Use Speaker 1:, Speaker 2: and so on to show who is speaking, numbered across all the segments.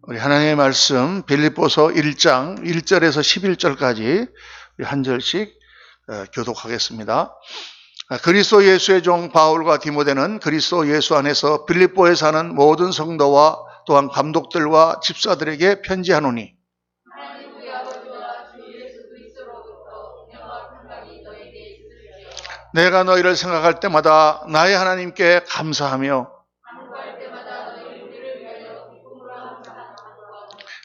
Speaker 1: 우리 하나님의 말씀 빌립보서 1장 1절에서 11절까지 우리 한 절씩 교독하겠습니다. 그리스도 예수의 종 바울과 디모데는 그리스도 예수 안에서 빌립보에 사는 모든 성도와 또한 감독들과 집사들에게 편지하노니,
Speaker 2: 하나님 우리 아버지와 주 예수 그리스도로부터 은혜와 평강이 너에게 있으리라.
Speaker 1: 내가 너희를 생각할 때마다 나의 하나님께 감사하며
Speaker 2: 간구할 때마다 너희 우리를 위하여 기쁨으로 항상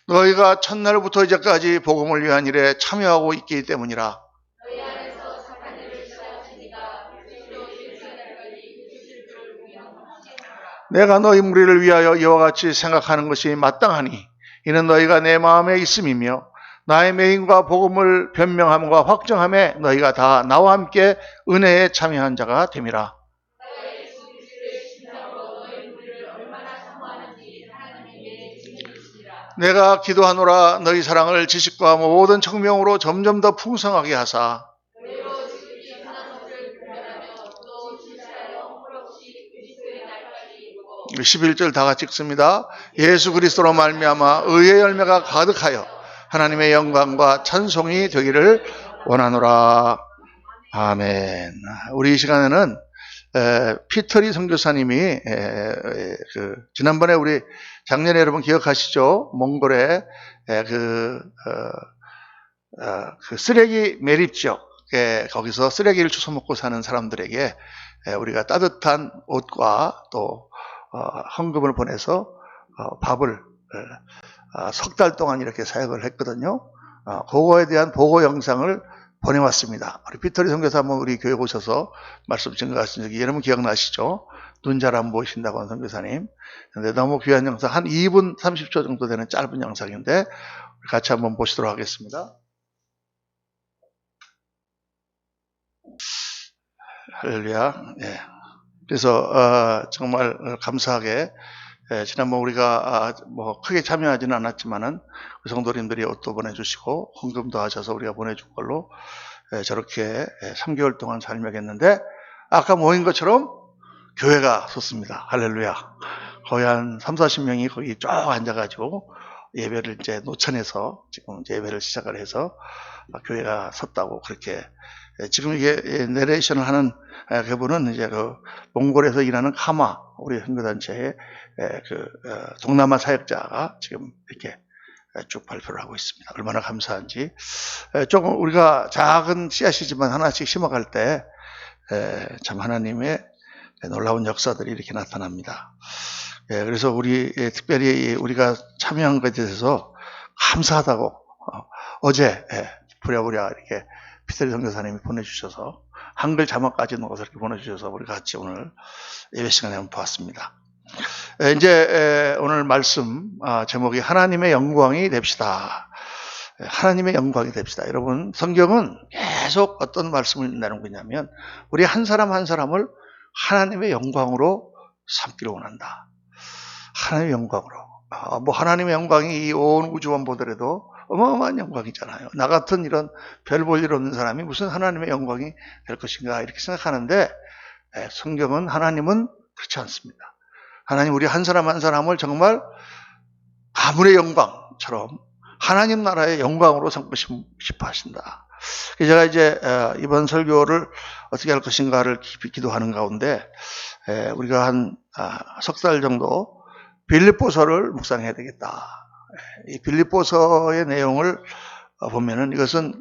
Speaker 1: 너희가 첫날부터 이제까지 복음을 위한 일에 참여하고 있기 때문이라.
Speaker 2: 너희 안에서 착한 일을 시작하시니가 그리스도 예수 날까지 이루실 줄을 우리는 확신하노라.
Speaker 1: 내가 너희 무리를 위하여 이와 같이 생각하는 것이 마땅하니 이는 너희가 내 마음에 있음이며 나의 맹인과 복음을 변명함과 확정함에 너희가 다 나와 함께 은혜에 참여한 자가 됨이라.
Speaker 2: 내가 예수 그리스도의 심정으로 너희 우리를 얼마나 사모하는지 하나님에게 증인이시니라.
Speaker 1: 내가 기도하노라 너희 사랑을 지식과 모든 청명으로 점점 더 풍성하게 하사
Speaker 2: 그대로 지극히 선한 것을 분별하며 또 진실하여 헐없이 그리스도의 날까지 이루고
Speaker 1: 11절 다 같이 읽습니다. 예수 그리스도로 말미암아 의의 열매가 가득하여 하나님의 영광과 찬송이 되기를 원하노라. 아멘. 우리 이 시간에는 피터리 선교사님이 지난번에 우리 작년에 여러분 기억하시죠? 몽골에 그 쓰레기 매립지역 거기서 쓰레기를 주워 먹고 사는 사람들에게 우리가 따뜻한 옷과 또 헌금을 보내서 밥을 석 달 동안 이렇게 사역을 했거든요. 그거에 대한 보고 영상을 보내왔습니다. 우리 피터리 선교사 한번 우리 교회 오셔서 말씀 증거하신 적이 여러분 기억나시죠? 눈 잘 안 보이신다고 하는 선교사님. 근데 너무 귀한 영상, 한 2분 30초 정도 되는 짧은 영상인데 같이 한번 보시도록 하겠습니다. 할렐루야. 예. 그래서 정말 감사하게 지난번 우리가 뭐 크게 참여하지는 않았지만은 그 성도님들이 옷도 보내주시고 헌금도 하셔서 우리가 보내준 걸로 저렇게 3개월 동안 살며했는데 아까 모인 것처럼 교회가 섰습니다. 할렐루야. 거의 한 30-40명이 거기 쫙 앉아가지고 예배를 이제 노천에서 지금 이제 예배를 시작을 해서 교회가 섰다고 그렇게 지금 이게 내레이션을 하는 그분은 이제 그 몽골에서 일하는 카마 우리 선교단체의 동남아 사역자가 지금 이렇게 쭉 발표를 하고 있습니다. 얼마나 감사한지. 조금 우리가 작은 씨앗이지만 하나씩 심어갈 때 참 하나님의 놀라운 역사들이 이렇게 나타납니다. 그래서 우리 특별히 우리가 참여한 것에 대해서 감사하다고 어제 부랴부랴 이렇게 피터리 선교사님이 보내주셔서 한글 자막까지 넣어서 이렇게 보내주셔서 우리 같이 오늘 예배 시간에 한번 보았습니다. 이제 오늘 말씀 제목이 하나님의 영광이 됩시다. 하나님의 영광이 됩시다. 여러분 성경은 계속 어떤 말씀을 내놓고 있냐면 우리 한 사람 한 사람을 하나님의 영광으로 삼기를 원한다. 하나님의 영광으로. 뭐 하나님의 영광이 이 온 우주만 보더라도 어마어마한 영광이잖아요. 나 같은 이런 별 볼 일 없는 사람이 무슨 하나님의 영광이 될 것인가 이렇게 생각하는데 성경은 하나님은 그렇지 않습니다. 하나님 우리 한 사람 한 사람을 정말 가문의 영광처럼 하나님 나라의 영광으로 삼고 싶어 하신다. 제가 이제 이번 설교를 어떻게 할 것인가를 깊이 기도하는 가운데 우리가 한 석 달 정도 빌립보서를 묵상해야 되겠다. 이 빌립보서의 내용을 보면은 이것은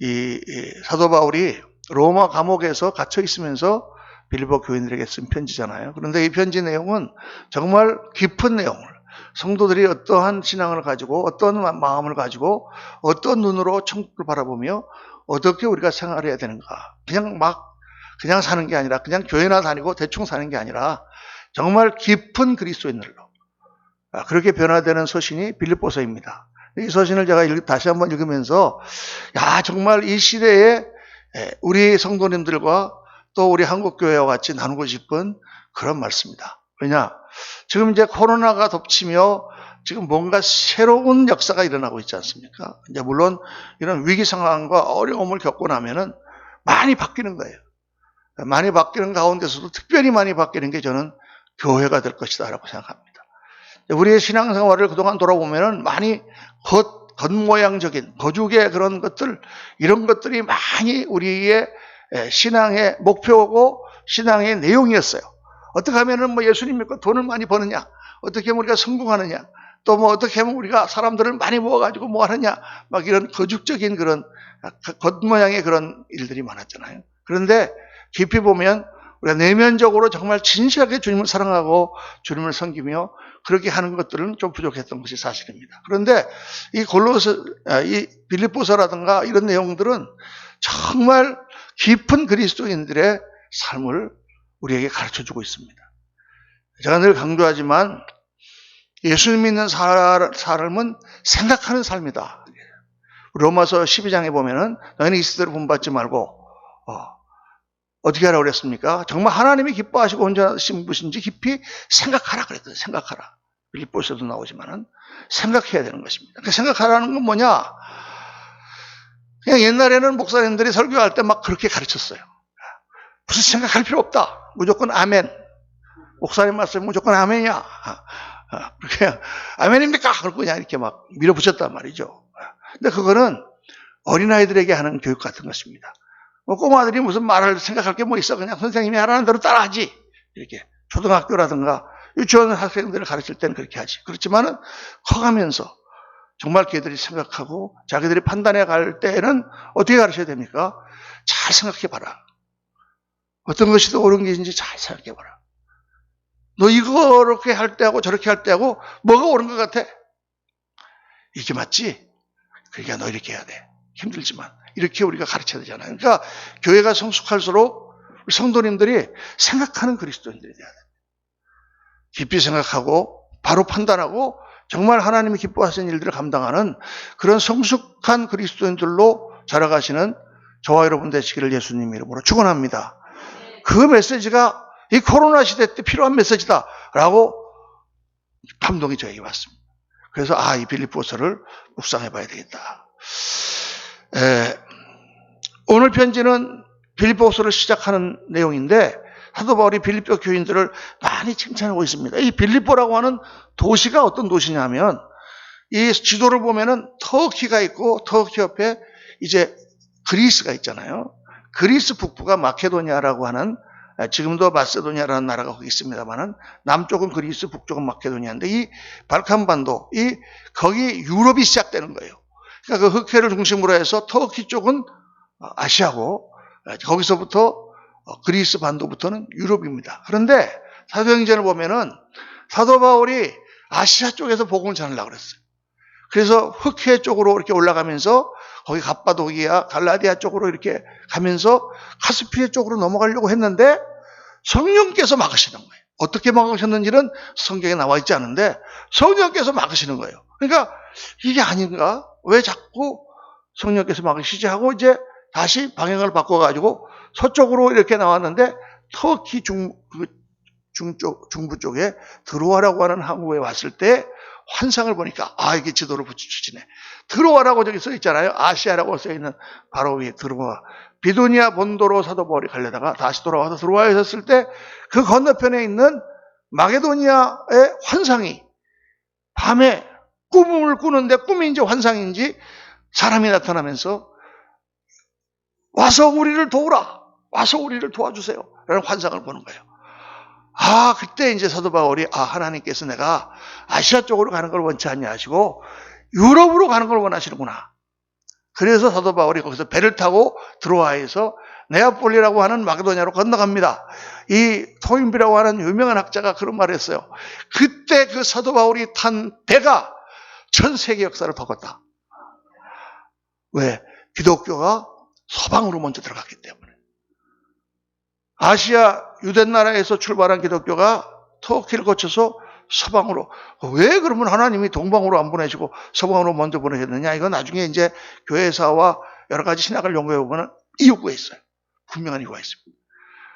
Speaker 1: 이 사도 바울이 로마 감옥에서 갇혀 있으면서 빌립보 교인들에게 쓴 편지잖아요. 그런데 이 편지 내용은 정말 깊은 내용을 성도들이 어떠한 신앙을 가지고 어떤 마음을 가지고 어떤 눈으로 천국을 바라보며 어떻게 우리가 생활해야 되는가. 그냥 사는 게 아니라 그냥 교회나 다니고 대충 사는 게 아니라 정말 깊은 그리스도인들로 그렇게 변화되는 서신이 빌립보서입니다. 이 서신을 제가 다시 한번 읽으면서 정말 이 시대에 우리 성도님들과 또 우리 한국교회와 같이 나누고 싶은 그런 말씀이다. 왜냐? 지금 이제 코로나가 덮치며 지금 뭔가 새로운 역사가 일어나고 있지 않습니까? 이제 물론 이런 위기 상황과 어려움을 겪고 나면은 많이 바뀌는 거예요. 많이 바뀌는 가운데서도 특별히 많이 바뀌는 게 저는 교회가 될 것이다 라고 생각합니다. 우리의 신앙생활을 그동안 돌아보면은 많이 겉모양적인 거죽의 그런 것들, 이런 것들이 많이 우리의 신앙의 목표고 신앙의 내용이었어요. 어떻게 하면은 뭐 예수님 믿고 돈을 많이 버느냐, 어떻게 하면 우리가 성공하느냐, 또 뭐 어떻게 하면 우리가 사람들을 많이 모아가지고 뭐 하느냐, 막 이런 거죽적인 그런 겉모양의 그런 일들이 많았잖아요. 그런데 깊이 보면 우리가 내면적으로 정말 진실하게 주님을 사랑하고 주님을 섬기며 그렇게 하는 것들은 좀 부족했던 것이 사실입니다. 그런데 이 빌립보서라든가 이런 내용들은 정말 깊은 그리스도인들의 삶을 우리에게 가르쳐주고 있습니다. 제가 늘 강조하지만 예수님 믿는 삶은 생각하는 삶이다. 로마서 12장에 보면은 너희는 이 시대를 본받지 말고 어떻게 하라고 그랬습니까? 정말 하나님이 기뻐하시고 온전하신 분인지 깊이 생각하라 그랬거든요. 생각하라. 빌립보서도 나오지만은 생각해야 되는 것입니다. 그 생각하라는 건 뭐냐? 그냥 옛날에는 목사님들이 설교할 때 막 그렇게 가르쳤어요. 무슨 생각할 필요 없다. 무조건 아멘. 목사님 말씀 무조건 아멘이야. 그렇게 아멘입니까? 그러고 그냥 이렇게 막 밀어붙였단 말이죠. 근데 그거는 어린아이들에게 하는 교육 같은 것입니다. 뭐 꼬마들이 무슨 말을 생각할 게 뭐 있어. 그냥 선생님이 하라는 대로 따라하지. 이렇게 초등학교라든가 유치원 학생들을 가르칠 때는 그렇게 하지. 그렇지만은 커가면서 정말 걔들이 생각하고 자기들이 판단해 갈 때에는 어떻게 가르쳐야 됩니까? 잘 생각해 봐라. 어떤 것이 더 옳은 것인지 잘 생각해 봐라. 너 이거 이렇게 할 때하고 저렇게 할 때하고 뭐가 옳은 것 같아? 이게 맞지? 그러니까 너 이렇게 해야 돼. 힘들지만 이렇게 우리가 가르쳐야 되잖아요. 그러니까 교회가 성숙할수록 우리 성도님들이 생각하는 그리스도인들이 돼야 돼. 깊이 생각하고 바로 판단하고 정말 하나님이 기뻐하시는 일들을 감당하는 그런 성숙한 그리스도인들로 자라가시는 저와 여러분 되시기를 예수님 이름으로 축원합니다. 그 메시지가 이 코로나 시대 때 필요한 메시지다라고 감동이 저에게 왔습니다. 그래서 이 빌립보서를 묵상해 봐야 되겠다. 오늘 편지는 빌립보서를 시작하는 내용인데 사도 바울이 빌립보 교인들을 많이 칭찬하고 있습니다. 이 빌립보라고 하는 도시가 어떤 도시냐면 이 지도를 보면은 터키가 있고 터키 옆에 이제 그리스가 있잖아요. 그리스 북부가 마케도니아라고 하는 지금도 마세도니아라는 나라가 거기 있습니다만은 남쪽은 그리스, 북쪽은 마케도니아인데 이 발칸반도, 거기 유럽이 시작되는 거예요. 그러니까 그 흑해를 중심으로 해서 터키 쪽은 아시아고 거기서부터 그리스 반도부터는 유럽입니다. 그런데 사도행전을 보면은 사도 바울이 아시아 쪽에서 복음을 전하려고 그랬어요. 그래서 흑해 쪽으로 이렇게 올라가면서 거기 갑바도기아, 갈라디아 쪽으로 이렇게 가면서 카스피해 쪽으로 넘어가려고 했는데 성령께서 막으시는 거예요. 어떻게 막으셨는지는 성경에 나와 있지 않은데 성령께서 막으시는 거예요. 그러니까 이게 아닌가? 왜 자꾸 성령께서 막으시지 하고 이제 다시 방향을 바꿔가지고 서쪽으로 이렇게 나왔는데 터키 중부 쪽에 드로아라고 하는 항구에 왔을 때 환상을 보니까 이게 지도를 붙여주시네. 드로아라고 저기 써 있잖아요. 아시아라고 써 있는 바로 위에 드로아. 비두니아 본도로 사도 바울이 가려다가 다시 돌아와서 드로아에 섰을 때 그 건너편에 있는 마게도니아의 환상이 밤에 꿈을 꾸는데 꿈인지 환상인지 사람이 나타나면서 와서 우리를 도우라. 와서 우리를 도와주세요. 라는 환상을 보는 거예요. 그때 이제 사도 바울이 하나님께서 내가 아시아 쪽으로 가는 걸 원치 않냐 하시고 유럽으로 가는 걸 원하시는구나. 그래서 사도 바울이 거기서 배를 타고 드로아에서 네아폴리라고 하는 마게도니아로 건너갑니다. 이 토인비라고 하는 유명한 학자가 그런 말을 했어요. 그때 그 사도 바울이 탄 배가 전 세계 역사를 바꿨다. 왜? 기독교가 서방으로 먼저 들어갔기 때문에. 아시아 유대 나라에서 출발한 기독교가 터키를 거쳐서 서방으로. 왜 그러면 하나님이 동방으로 안 보내시고 서방으로 먼저 보내셨느냐? 이건 나중에 이제 교회사와 여러 가지 신학을 연구해 보면 이유가 있어요. 분명한 이유가 있습니다.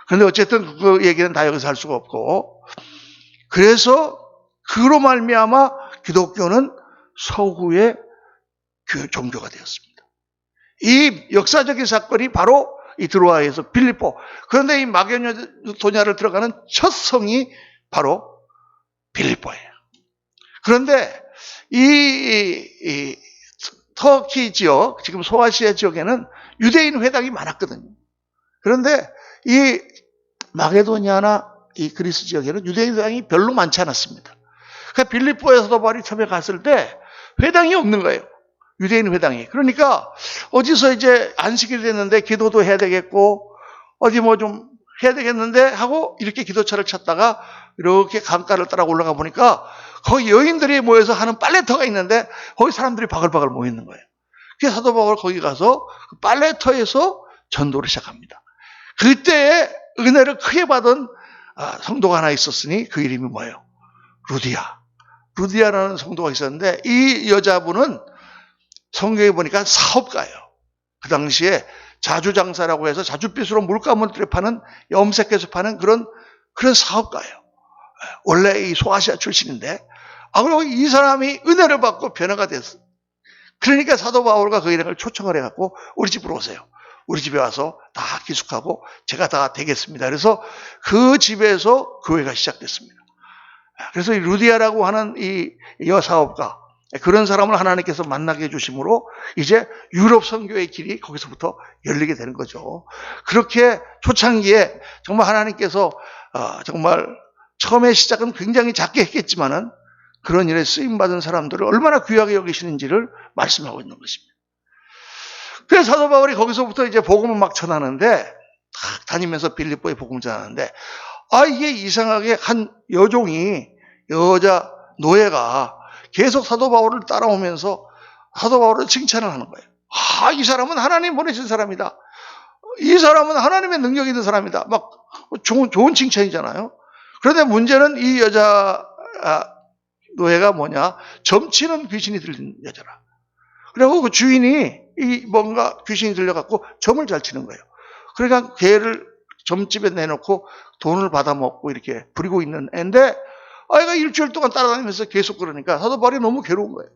Speaker 1: 그런데 어쨌든 그 얘기는 다 여기서 할 수가 없고, 그래서 그로 말미암아 기독교는 서구의 종교가 되었습니다. 이 역사적인 사건이 바로 이 드로아에서 빌립보. 그런데 이 마게도니아를 들어가는 첫 성이 바로 빌립보예요. 그런데 이 터키 지역, 지금 소아시아 지역에는 유대인 회당이 많았거든요. 그런데 이 마게도니아나 이 그리스 지역에는 유대인 회당이 별로 많지 않았습니다. 그러니까 빌립보에 사도 바울이 처음에 갔을 때 회당이 없는 거예요. 유대인 회당이. 그러니까 어디서 이제 안식일이 됐는데 기도도 해야 되겠고 어디 뭐 좀 해야 되겠는데 하고 이렇게 기도처를 찾다가 이렇게 강가를 따라 올라가 보니까 거기 여인들이 모여서 하는 빨래터가 있는데 거기 사람들이 바글바글 모여 있는 거예요. 그래서 사도 바울 거기 가서 그 빨래터에서 전도를 시작합니다. 그때에 은혜를 크게 받은 성도가 하나 있었으니 그 이름이 뭐예요? 루디아. 루디아라는 성도가 있었는데 이 여자분은 성경에 보니까 사업가예요. 그 당시에 자주장사라고 해서 자주빛으로 물가문들을 파는 염색해서 파는 그런 사업가예요. 원래 이 소아시아 출신인데 그리고 이 사람이 은혜를 받고 변화가 됐어. 그러니까 사도 바울과 그 일행을 초청을 해갖고 우리 집으로 오세요. 우리 집에 와서 다 기숙하고 제가 다 되겠습니다. 그래서 그 집에서 교회가 시작됐습니다. 그래서 이 루디아라고 하는 이 여사업가 그런 사람을 하나님께서 만나게 해주심으로 이제 유럽 선교의 길이 거기서부터 열리게 되는 거죠. 그렇게 초창기에 정말 하나님께서 정말 처음에 시작은 굉장히 작게 했겠지만은 그런 일에 쓰임받은 사람들을 얼마나 귀하게 여기시는지를 말씀하고 있는 것입니다. 그래서 사도 바울이 거기서부터 이제 복음을 막 전하는데 다니면서 빌립보에 복음 전하는데 이게 이상하게 한 여자 노예가 계속 사도 바울을 따라오면서 사도 바울을 칭찬을 하는 거예요. 이 사람은 하나님 보내신 사람이다. 이 사람은 하나님의 능력이 있는 사람이다. 막 좋은 칭찬이잖아요. 그런데 문제는 이 여자 노예가 뭐냐? 점치는 귀신이 들린 여자라. 그리고 그 주인이 뭔가 귀신이 들려갖고 점을 잘 치는 거예요. 그러니까 걔를 점집에 내놓고 돈을 받아먹고 이렇게 부리고 있는 애인데 아이가 일주일 동안 따라다니면서 계속 그러니까 사도 바울이 너무 괴로운 거예요.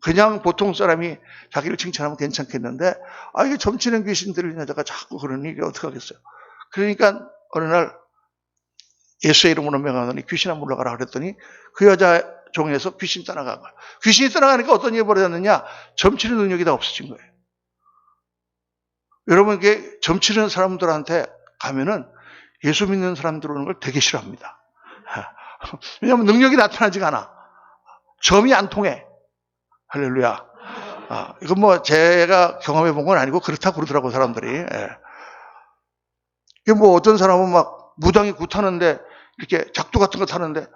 Speaker 1: 그냥 보통 사람이 자기를 칭찬하면 괜찮겠는데 이게 점치는 귀신 들린 여자가 자꾸 그러니 이게 어떡하겠어요. 그러니까 어느 날 예수의 이름으로 명하더니 귀신아 물러가라 그랬더니 그 여자 종에서 귀신이 떠나간 거예요. 귀신이 떠나가니까 어떤 일이 벌어졌느냐? 점치는 능력이 다 없어진 거예요. 여러분 이게 점치는 사람들한테 가면은 예수 믿는 사람들 오는 걸 되게 싫어합니다. 왜냐하면 능력이 나타나지가 않아. 점이 안 통해. 할렐루야. 이건 뭐 제가 경험해 본 건 아니고 그렇다고 그러더라고 사람들이. 이게 뭐 어떤 사람은 막 무당이 굿하는데 이렇게 작두 같은 거 타는데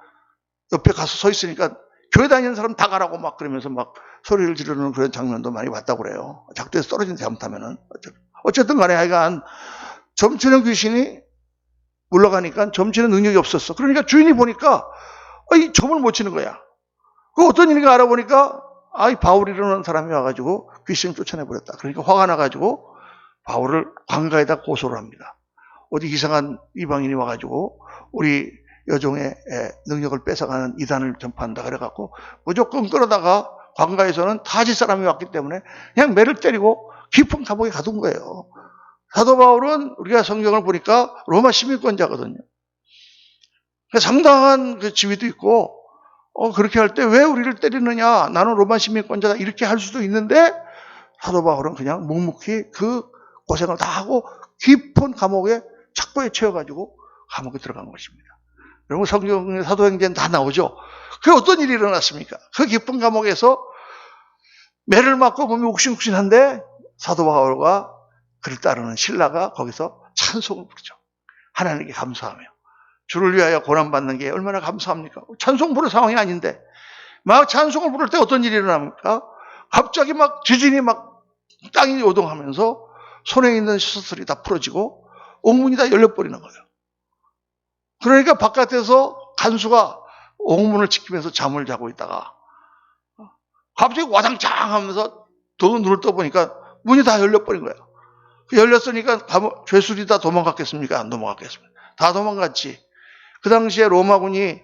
Speaker 1: 옆에 가서 서 있으니까 교회 다니는 사람 다 가라고 막 그러면서 막 소리를 지르는 그런 장면도 많이 봤다고 그래요. 작두에서 떨어진 잘못하면은. 어쨌든 간에 하여간 점치는 귀신이 물러가니까 점치는 능력이 없었어. 그러니까 주인이 보니까 이 점을 못 치는 거야. 그 어떤 일인가 알아보니까 이 바울이라는 사람이 와가지고 귀신을 쫓아내버렸다. 그러니까 화가 나가지고 바울을 관가에다 고소를 합니다. 어디 이상한 이방인이 와가지고 우리 여종의 능력을 뺏어가는 이단을 전파한다 그래갖고 무조건 끌어다가 관가에서는 타지 사람이 왔기 때문에 그냥 매를 때리고 깊은 감옥에 가둔 거예요. 사도 바울은 우리가 성경을 보니까 로마 시민권자거든요. 상당한 그 지위도 있고 그렇게 할 때 왜 우리를 때리느냐? 나는 로마 시민권자다 이렇게 할 수도 있는데 사도 바울은 그냥 묵묵히 그 고생을 다 하고 깊은 감옥에 착고에 채워가지고 감옥에 들어간 것입니다. 여러분 성경의 사도행전에 다 나오죠. 그게 어떤 일이 일어났습니까? 그 깊은 감옥에서 매를 맞고 몸이 욱신욱신한데 사도 바울과 그를 따르는 신라가 거기서 찬송을 부르죠. 하나님께 감사하며. 주를 위하여 고난받는 게 얼마나 감사합니까? 찬송 부를 상황이 아닌데 막 찬송을 부를 때 어떤 일이 일어납니까? 갑자기 막 지진이 막 땅이 요동하면서 손에 있는 셔틀이 다 풀어지고 옥문이 다 열려버리는 거예요. 그러니까 바깥에서 간수가 옥문을 지키면서 잠을 자고 있다가 갑자기 와장창 하면서 더 눈을 떠보니까 문이 다 열려버린 거예요. 열렸으니까 죄수들이 다 도망갔겠습니까? 안 도망갔겠습니까? 다 도망갔지. 그 당시에 로마군이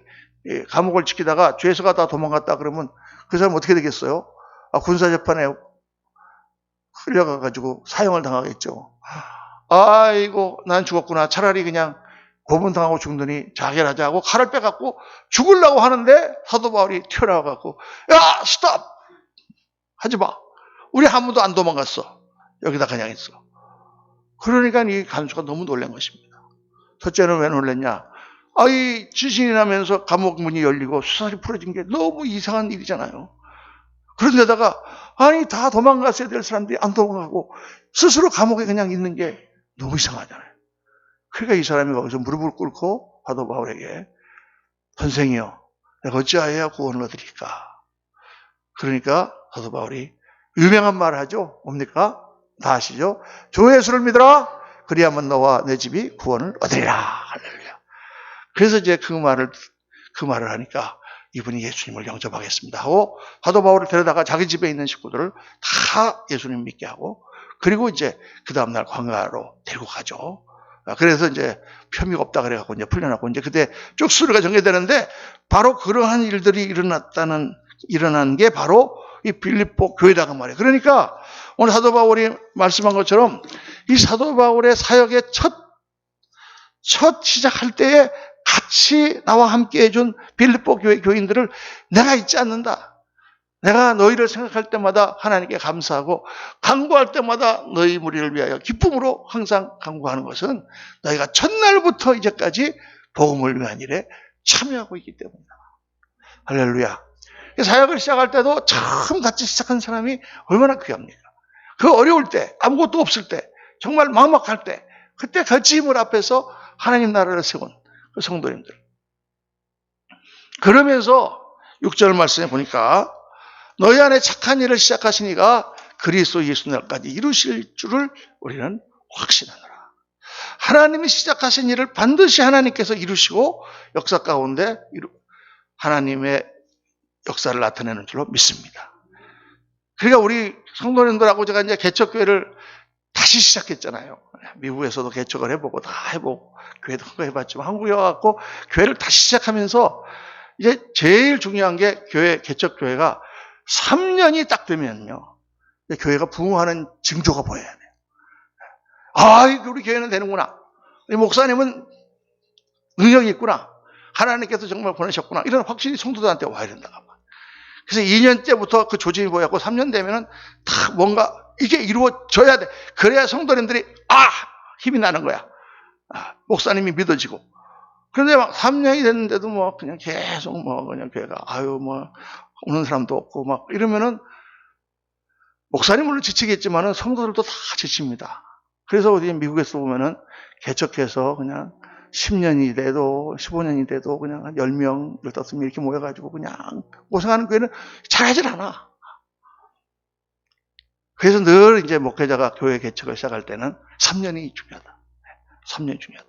Speaker 1: 감옥을 지키다가 죄수가 다 도망갔다 그러면 그 사람 어떻게 되겠어요? 군사재판에 흘려가가지고 사형을 당하겠죠. 아이고 난 죽었구나. 차라리 그냥 고문당하고 죽느니 자결하자 하고 칼을 빼갖고 죽으려고 하는데 사도 바울이 튀어나와갖고 야 스톱 하지마, 우리 아무도 안 도망갔어, 여기다 그냥 있어. 그러니까 이 간수가 너무 놀란 것입니다. 첫째는 왜 놀랐냐, 이 지진이 나면서 감옥 문이 열리고 수살이 풀어진 게 너무 이상한 일이잖아요. 그런데다가 아니 다 도망갔어야 될 사람들이 안 도망가고 스스로 감옥에 그냥 있는 게 너무 이상하잖아요. 그러니까 이 사람이 거기서 무릎을 꿇고 사도 바울에게 선생이여, 내가 어찌하여야 구원을 얻으리까. 그러니까 사도 바울이 유명한 말을 하죠. 뭡니까? 다 아시죠? 주 예수를 믿어라, 그리하면 너와 내 집이 구원을 얻으리라. 할렐루야. 그래서 이제 그 말을 하니까 이분이 예수님을 영접하겠습니다 하고 사도 바울을 데려다가 자기 집에 있는 식구들을 다 예수님 믿게 하고, 그리고 이제 그 다음날 광야로 데리고 가죠. 그래서 이제 혐의가 없다 그래갖고 이제 풀려나고 이제 그때 쪽수리가 전개되는데, 바로 그러한 일들이 일어난 게 바로 이 빌립보 교회다가 말이에요. 그러니까 오늘 사도 바울이 말씀한 것처럼 이 사도 바울의 사역의 첫 시작할 때에 같이 나와 함께 해준 빌립보 교회 교인들을 내가 잊지 않는다. 내가 너희를 생각할 때마다 하나님께 감사하고 간구할 때마다 너희 무리를 위하여 기쁨으로 항상 간구하는 것은 너희가 첫날부터 이제까지 복음을 위한 일에 참여하고 있기 때문이다. 할렐루야. 사역을 시작할 때도 처음 같이 시작한 사람이 얼마나 귀합니까? 그 어려울 때, 아무것도 없을 때, 정말 막막할 때, 그때 같이 힘을 앞에서 하나님 나라를 세운 그 성도님들. 그러면서 6절 말씀에 보니까 너희 안에 착한 일을 시작하시니가 그리스도 예수 날까지 이루실 줄을 우리는 확신하노라. 하나님이 시작하신 일을 반드시 하나님께서 이루시고 역사 가운데 하나님의 역사를 나타내는 줄로 믿습니다. 그러니까 우리 성도님들하고 제가 이제 개척교회를 다시 시작했잖아요. 미국에서도 개척을 해보고 다 해보고 교회도 큰 거 해봤지만 한국에 와갖고 교회를 다시 시작하면서 이제 제일 중요한 게 개척교회가 3년이 딱 되면요, 교회가 부흥하는 징조가 보여야 돼요. 우리 교회는 되는구나. 우리 목사님은 능력이 있구나. 하나님께서 정말 보내셨구나. 이런 확신이 성도들한테 와야 된다. 그래서 2년째부터 그 조짐이 보였고 3년 되면은 다 뭔가 이게 이루어져야 돼. 그래야 성도님들이 힘이 나는 거야. 목사님이 믿어지고. 그런데 막 3년이 됐는데도 뭐 그냥 계속 뭐 그냥 교회가 오는 사람도 없고 막 이러면은 목사님은 지치겠지만은 성도들도 다 지칩니다. 그래서 어디 미국에서 보면은 개척해서 그냥 10년이 돼도 15년이 돼도 그냥 한 10명, 15명 이렇게 모여가지고 그냥 고생하는 교회는 잘하질 않아. 그래서 늘 이제 목회자가 교회 개척을 시작할 때는 3년이 중요하다. 3년이 중요하다.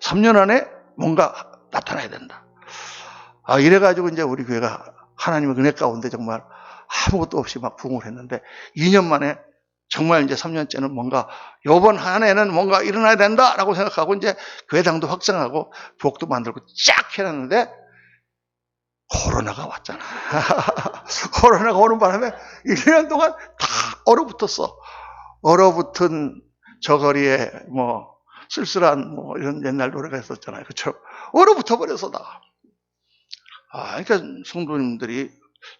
Speaker 1: 3년 안에 뭔가 나타나야 된다. 이래가지고 이제 우리 교회가 하나님의 은혜 가운데 정말 아무것도 없이 막 부흥을 했는데 2년 만에 정말 이제 3년째는 뭔가 이번 한 해는 뭔가 일어나야 된다라고 생각하고 이제 교회당도 확장하고 부엌도 만들고 쫙 해놨는데 코로나가 왔잖아. 코로나가 오는 바람에 1년 동안 다 얼어붙었어. 얼어붙은 저거리에 뭐 쓸쓸한 뭐 이런 옛날 노래가 있었잖아요. 그쵸? 얼어붙어 버려서 다. 그러니까 성도님들이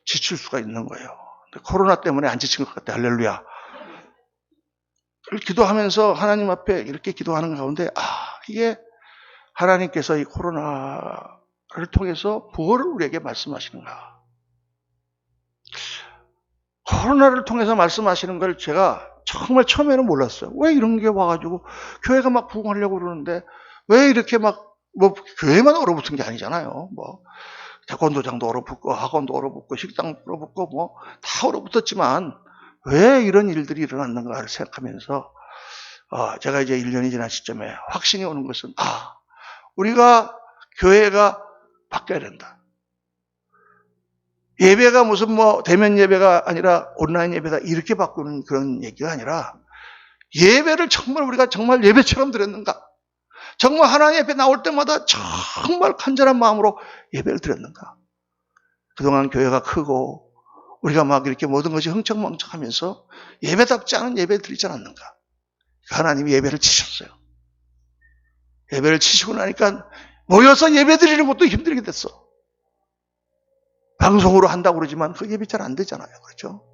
Speaker 1: 지칠 수가 있는 거예요. 근데 코로나 때문에 안 지친 것 같아. 할렐루야. 기도하면서 하나님 앞에 이렇게 기도하는 가운데 이게 하나님께서 이 코로나를 통해서 부활을 우리에게 말씀하시는가. 코로나를 통해서 말씀하시는 걸 제가 정말 처음에는 몰랐어요. 왜 이런 게 와가지고 교회가 막 부흥하려고 그러는데 왜 이렇게 막 뭐 교회만 얼어붙은 게 아니잖아요. 뭐 태권도장도 얼어붙고 학원도 얼어붙고 식당도 얼어붙고 뭐 다 얼어붙었지만 왜 이런 일들이 일어났는가를 생각하면서 제가 이제 1년이 지난 시점에 확신이 오는 것은 우리가 교회가 바뀌어야 된다. 예배가 무슨 뭐 대면 예배가 아니라 온라인 예배다 이렇게 바꾸는 그런 얘기가 아니라 예배를 정말 우리가 정말 예배처럼 드렸는가? 정말 하나님 앞에 나올 때마다 정말 간절한 마음으로 예배를 드렸는가? 그동안 교회가 크고 우리가 막 이렇게 모든 것이 흥청망청하면서 예배답지 않은 예배를 드리지 않았는가? 하나님이 예배를 치셨어요. 예배를 치시고 나니까 모여서 예배 드리는 것도 힘들게 됐어. 방송으로 한다고 그러지만 그 예배 잘 안 되잖아요. 그렇죠?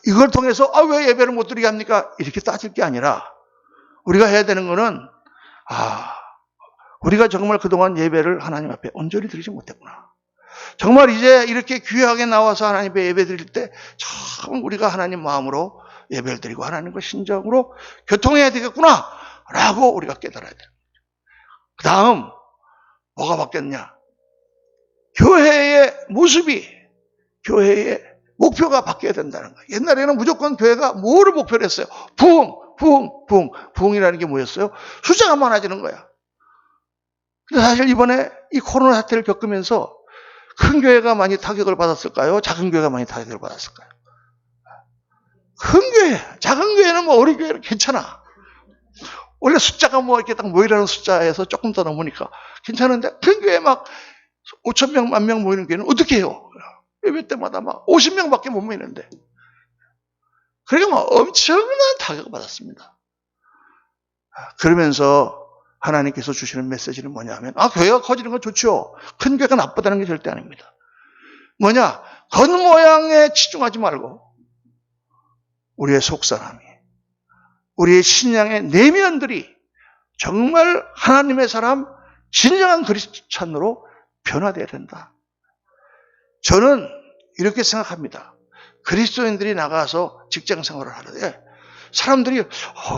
Speaker 1: 이걸 통해서 왜 예배를 못 드리게 합니까? 이렇게 따질 게 아니라 우리가 해야 되는 거는 우리가 정말 그동안 예배를 하나님 앞에 온전히 드리지 못했구나. 정말 이제 이렇게 귀하게 나와서 하나님 앞에 예배 드릴 때 참 우리가 하나님 마음으로 예배를 드리고 하나님과 신정으로 교통해야 되겠구나 라고 우리가 깨달아야 돼요. 그 다음 뭐가 바뀌었냐? 교회의 모습이, 교회의 목표가 바뀌어야 된다는 거예요. 옛날에는 무조건 교회가 뭐를 목표로 했어요? 부흥이라는 게 뭐였어요? 숫자가 많아지는 거야. 근데 사실 이번에 이 코로나 사태를 겪으면서 큰 교회가 많이 타격을 받았을까요? 작은 교회가 많이 타격을 받았을까요? 큰 교회, 작은 교회는 뭐 어린 교회는 괜찮아. 원래 숫자가 뭐 이렇게 딱 모이라는 숫자에서 조금 더 넘으니까 괜찮은데 큰 교회 막 5,000명, 10,000명 모이는 교회는 어떻게 해요? 예배 때마다 막 50명밖에 못 모이는데. 그러니까 막 엄청난 타격을 받았습니다. 그러면서 하나님께서 주시는 메시지는 뭐냐면 교회가 커지는 건 좋죠. 큰 교회가 나쁘다는 게 절대 아닙니다. 뭐냐? 겉모양에 치중하지 말고 우리의 속사람이, 우리의 신앙의 내면들이 정말 하나님의 사람, 진정한 그리스도찬으로 변화되어야 된다. 저는 이렇게 생각합니다. 그리스도인들이 나가서 직장 생활을 하는데 사람들이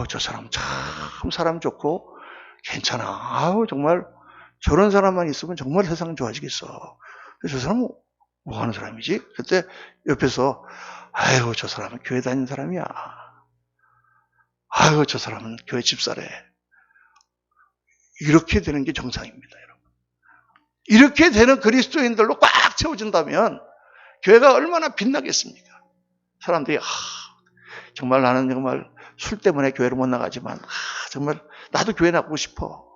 Speaker 1: 저 사람 참 사람 좋고 괜찮아. 정말 저런 사람만 있으면 정말 세상 좋아지겠어. 저 사람은 뭐 하는 사람이지? 그때 옆에서 저 사람은 교회 다니는 사람이야. 저 사람은 교회 집사래. 이렇게 되는 게 정상입니다, 여러분. 이렇게 되는 그리스도인들로 꽉 채워진다면 교회가 얼마나 빛나겠습니까? 사람들이 정말 나는 정말 술 때문에 교회를 못 나가지만 정말 나도 교회 나가고 싶어.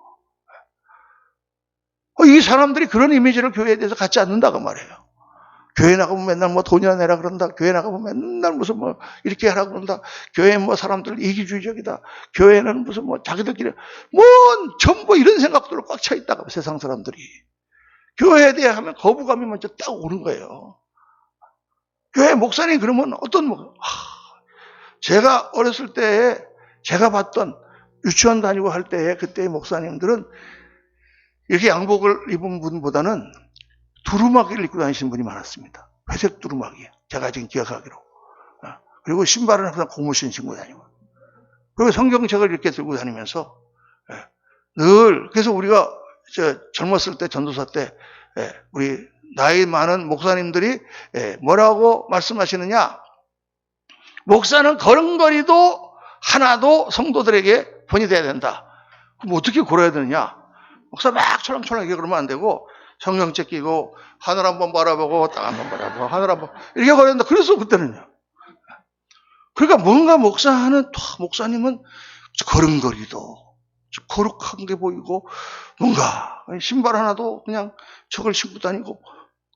Speaker 1: 이 사람들이 그런 이미지를 교회에 대해서 갖지 않는다고 말이에요. 교회 나가면 맨날 뭐 돈이나 내라 그런다. 교회 나가면 맨날 무슨 뭐 이렇게 하라 그런다. 교회 뭐 사람들 이기주의적이다. 교회는 무슨 뭐 자기들끼리 전부 이런 생각들로 꽉 차 있다가 세상 사람들이. 교회에 대해 하면 거부감이 먼저 딱 오는 거예요. 교회 목사님 그러면 제가 어렸을 때에 제가 봤던 유치원 다니고 할 때에 그때의 목사님들은 이렇게 양복을 입은 분보다는 두루마기를 입고 다니시는 분이 많았습니다. 회색 두루마기. 제가 지금 기억하기로. 그리고 신발은 항상 고무신 신고 다니고. 그리고 성경책을 이렇게 들고 다니면서 늘 그래서 우리가 젊었을 때 전도사 때 우리 나이 많은 목사님들이 뭐라고 말씀하시느냐? 목사는 걸음걸이도 하나도 성도들에게 본이 돼야 된다. 그럼 어떻게 걸어야 되느냐? 목사 막 철렁철렁 이렇게 그러면 안 되고 성경책 끼고 하늘 한번 바라보고 땅 한번 바라보고 하늘 한번 이렇게 걸어야 된다. 그래서 그때는요. 그러니까 뭔가 목사님은 걸음걸이도 거룩한 게 보이고 뭔가 신발 하나도 그냥 저걸 신고 다니고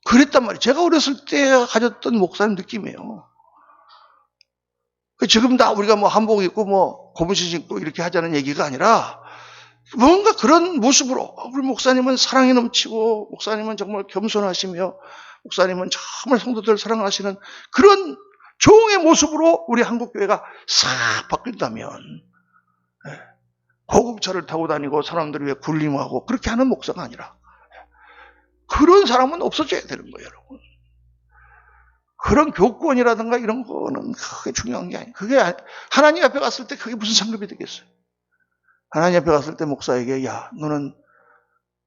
Speaker 1: 그랬단 말이에요. 제가 어렸을 때 가졌던 목사님 느낌이에요. 지금 다 우리가 뭐 한복 입고 뭐 고무신 신고 이렇게 하자는 얘기가 아니라 뭔가 그런 모습으로 우리 목사님은 사랑이 넘치고 목사님은 정말 겸손하시며 목사님은 정말 성도들 사랑하시는 그런 종의 모습으로 우리 한국교회가 싹 바뀐다면 고급차를 타고 다니고 사람들이 왜 굴림하고 그렇게 하는 목사가 아니라 그런 사람은 없어져야 되는 거예요, 여러분. 그런 교권이라든가 이런 거는 그게 중요한 게 아니에요. 그게 하나님 앞에 갔을 때 그게 무슨 상급이 되겠어요? 하나님 앞에 갔을 때 목사에게 너는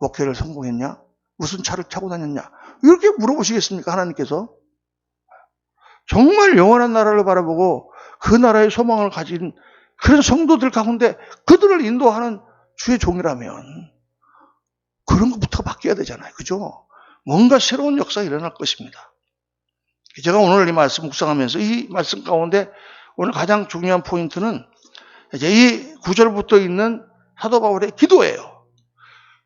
Speaker 1: 목회를 성공했냐? 무슨 차를 타고 다녔냐? 이렇게 물어보시겠습니까? 하나님께서? 정말 영원한 나라를 바라보고 그 나라의 소망을 가진 그런 성도들 가운데 그들을 인도하는 주의 종이라면 그런 것부터 바뀌어야 되잖아요. 그죠? 뭔가 새로운 역사가 일어날 것입니다. 제가 오늘 이 말씀 묵상하면서 이 말씀 가운데 오늘 가장 중요한 포인트는 이제 이 구절부터 있는 사도 바울의 기도예요.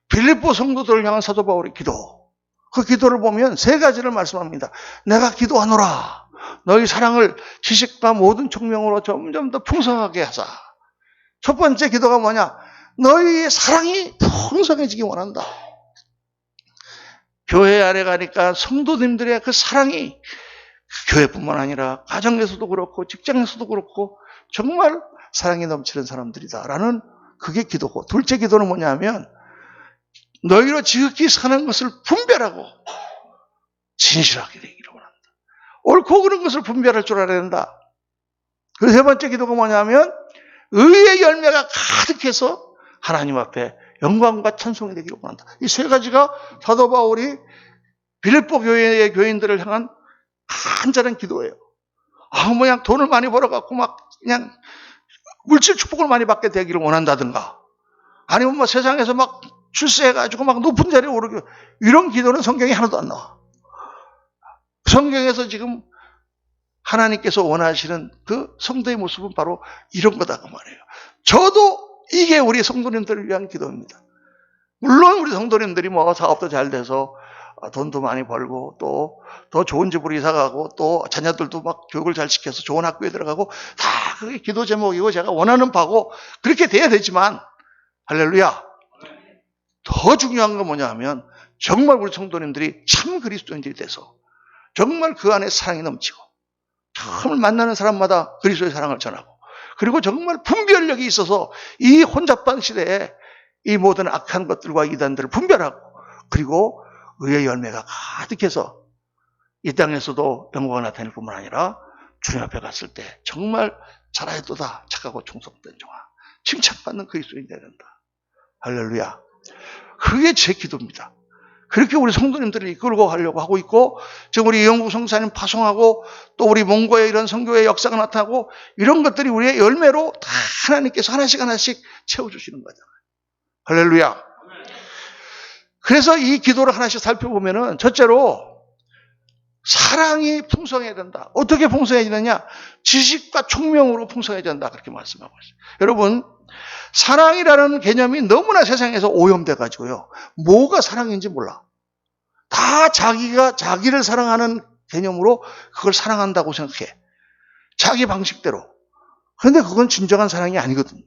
Speaker 1: 빌립보 성도들을 향한 사도 바울의 기도. 그 기도를 보면 세 가지를 말씀합니다. 내가 기도하노라. 너희 사랑을 지식과 모든 총명으로 점점 더 풍성하게 하사. 첫 번째 기도가 뭐냐? 너희의 사랑이 풍성해지기 원한다. 교회 안에 가니까 성도님들의 그 사랑이 교회뿐만 아니라 가정에서도 그렇고 직장에서도 그렇고 정말 사랑이 넘치는 사람들이다라는 그게 기도고, 둘째 기도는 뭐냐면 너희로 지극히 사는 것을 분별하고 진실하게 되기를 원한다. 옳고 그른 것을 분별할 줄 알아야 된다. 그리고 세 번째 기도가 뭐냐면 의의 열매가 가득해서 하나님 앞에 영광과 찬송이 되기를 원한다. 이 세 가지가 사도 바울이 빌립보 교회의 교인들을 향한 간절한 기도예요. 그냥 돈을 많이 벌어갖고 막 그냥 물질 축복을 많이 받게 되기를 원한다든가, 아니면 뭐 세상에서 막 출세해가지고 막 높은 자리에 오르게, 이런 기도는 성경에 하나도 안 나와. 성경에서 지금 하나님께서 원하시는 그 성도의 모습은 바로 이런 거다 그 말이에요. 저도 이게 우리 성도님들을 위한 기도입니다. 물론 우리 성도님들이 뭐 사업도 잘 돼서 돈도 많이 벌고 또 더 좋은 집으로 이사 가고 또 자녀들도 막 교육을 잘 시켜서 좋은 학교에 들어가고, 다 그게 기도 제목이고 제가 원하는 바고 그렇게 돼야 되지만, 할렐루야, 더 중요한 건 뭐냐 하면 정말 우리 성도님들이 참 그리스도인들이 돼서 정말 그 안에 사랑이 넘치고 처음 만나는 사람마다 그리스도의 사랑을 전하고, 그리고 정말 분별력이 있어서 이 혼잡한 시대에 이 모든 악한 것들과 이단들을 분별하고, 그리고 의의 열매가 가득해서 이 땅에서도 영광을 나타낼 뿐만 아니라 주님 앞에 갔을 때 정말 잘하였도다 착하고 충성된 종아, 칭찬받는 그리스도인이 되야 된다. 할렐루야. 그게 제 기도입니다. 그렇게 우리 성도님들을 이끌고 가려고 하고 있고, 지금 우리 영국 성사님 파송하고 또 우리 몽고의 이런 선교의 역사가 나타나고, 이런 것들이 우리의 열매로 다 하나님께서 하나씩 하나씩 채워주시는 거잖아요. 할렐루야. 그래서 이 기도를 하나씩 살펴보면은, 첫째로 사랑이 풍성해야 된다. 어떻게 풍성해지느냐? 지식과 총명으로 풍성해져야 된다. 그렇게 말씀하고 있어요. 여러분, 사랑이라는 개념이 너무나 세상에서 오염돼 가지고요, 뭐가 사랑인지 몰라. 다 자기가 자기를 사랑하는 개념으로 그걸 사랑한다고 생각해. 자기 방식대로. 그런데 그건 진정한 사랑이 아니거든요.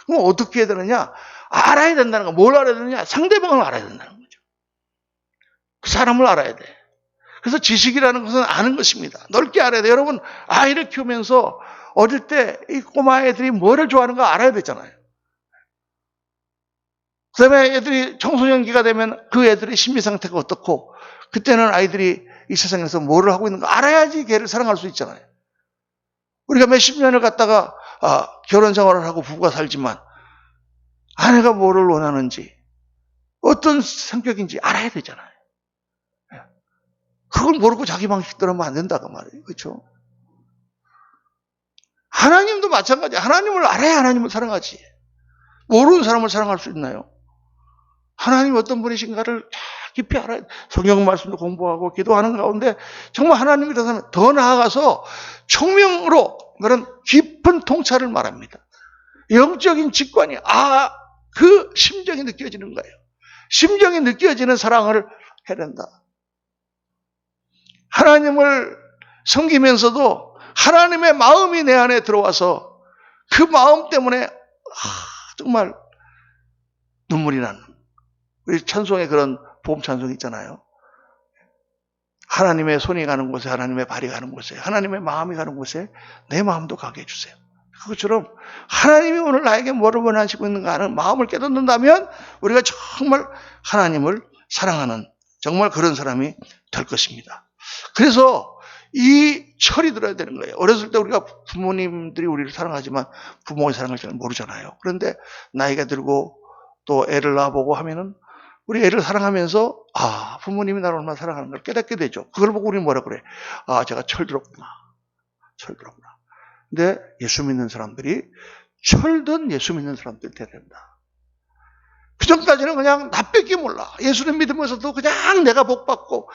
Speaker 1: 그럼 어떻게 해야 되느냐? 알아야 된다는 거. 뭘 알아야 되느냐? 상대방을 알아야 된다는 거죠. 그 사람을 알아야 돼. 그래서 지식이라는 것은 아는 것입니다. 넓게 알아야 돼. 여러분, 아이를 키우면서 어릴 때 이 꼬마 애들이 뭐를 좋아하는가 알아야 되잖아요. 그 다음에 애들이 청소년기가 되면 그 애들의 심리 상태가 어떻고, 그때는 아이들이 이 세상에서 뭐를 하고 있는가 알아야지 걔를 사랑할 수 있잖아요. 우리가 몇십 년을 갖다가 결혼 생활을 하고 부부가 살지만 아내가 뭐를 원하는지, 어떤 성격인지 알아야 되잖아요. 그걸 모르고 자기 방식대로 하면 안 된다고 말이에요. 그렇죠? 하나님도 마찬가지예요. 하나님을 알아야 하나님을 사랑하지. 모르는 사람을 사랑할 수 있나요? 하나님 어떤 분이신가를 깊이 알아야 돼. 성경 말씀도 공부하고 기도하는 가운데 정말 하나님에 대해서 더 나아가서 총명으로 그런 깊은 통찰을 말합니다. 영적인 직관이 그 심정이 느껴지는 거예요. 심정이 느껴지는 사랑을 해야 된다. 하나님을 섬기면서도 하나님의 마음이 내 안에 들어와서 그 마음 때문에 정말 눈물이 나는, 우리 찬송에 그런 보험 찬송이 있잖아요. 하나님의 손이 가는 곳에, 하나님의 발이 가는 곳에, 하나님의 마음이 가는 곳에 내 마음도 가게 해주세요. 그것처럼 하나님이 오늘 나에게 뭐를 원하시고 있는가 하는 마음을 깨닫는다면 우리가 정말 하나님을 사랑하는 정말 그런 사람이 될 것입니다. 그래서 이 철이 들어야 되는 거예요. 어렸을 때 우리가 부모님들이 우리를 사랑하지만 부모의 사랑을 잘 모르잖아요. 그런데 나이가 들고 또 애를 낳아보고 하면은 우리 애를 사랑하면서 부모님이 나를 얼마나 사랑하는 걸 깨닫게 되죠. 그걸 보고 우리는 뭐라 그래? 제가 철들었구나. 철들었구나. 근데 예수 믿는 사람들이 철든 예수 믿는 사람들이 돼야 된다. 그 전까지는 그냥 나밖에 몰라. 예수를 믿으면서도 그냥 내가 복받고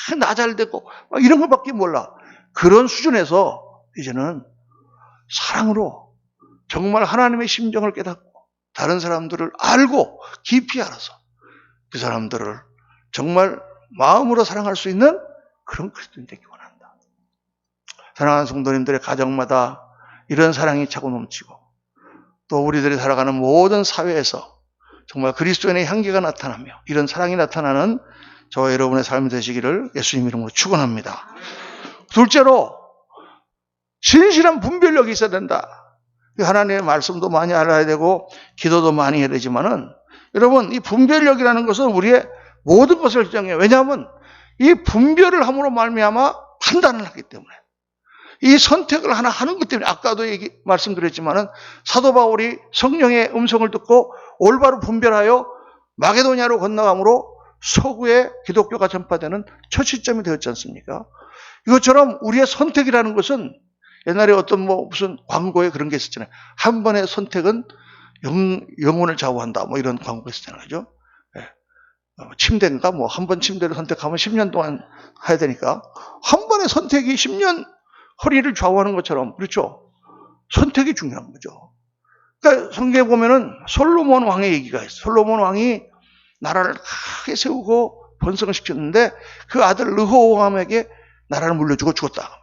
Speaker 1: 그냥 나 잘되고 이런 것밖에 몰라. 그런 수준에서 이제는 사랑으로 정말 하나님의 심정을 깨닫고 다른 사람들을 알고 깊이 알아서 그 사람들을 정말 마음으로 사랑할 수 있는 그런 그리스도인 되기 원한다. 사랑하는 성도님들의 가정마다 이런 사랑이 차고 넘치고 또 우리들이 살아가는 모든 사회에서 정말 그리스도인의 향기가 나타나며 이런 사랑이 나타나는 저와 여러분의 삶이 되시기를 예수님 이름으로 축원합니다. 둘째로 신실한 분별력이 있어야 된다. 하나님의 말씀도 많이 알아야 되고 기도도 많이 해야 되지만은 여러분 이 분별력이라는 것은 우리의 모든 것을 결정해요. 왜냐하면 이 분별을 함으로 말미암아 판단을 하기 때문에 이 선택을 하나 하는 것 때문에 아까도 말씀드렸지만은 사도 바울이 성령의 음성을 듣고 올바로 분별하여 마게도냐로 건너감으로 서구의 기독교가 전파되는 첫 시점이 되었지 않습니까? 이것처럼 우리의 선택이라는 것은 옛날에 어떤 무슨 광고에 그런 게 있었잖아요. 한 번의 선택은 영혼을 좌우한다. 이런 광고가 있었잖아요. 그죠? 예. 침대인가 한 번 침대를 선택하면 10년 동안 해야 되니까 한 번의 선택이 10년 허리를 좌우하는 것처럼 그렇죠? 선택이 중요한 거죠. 그러니까 성경에 보면은 솔로몬 왕의 얘기가 있어요. 솔로몬 왕이 나라를 크게 세우고 번성을 시켰는데 그 아들 르호보암에게 나라를 물려주고 죽었다.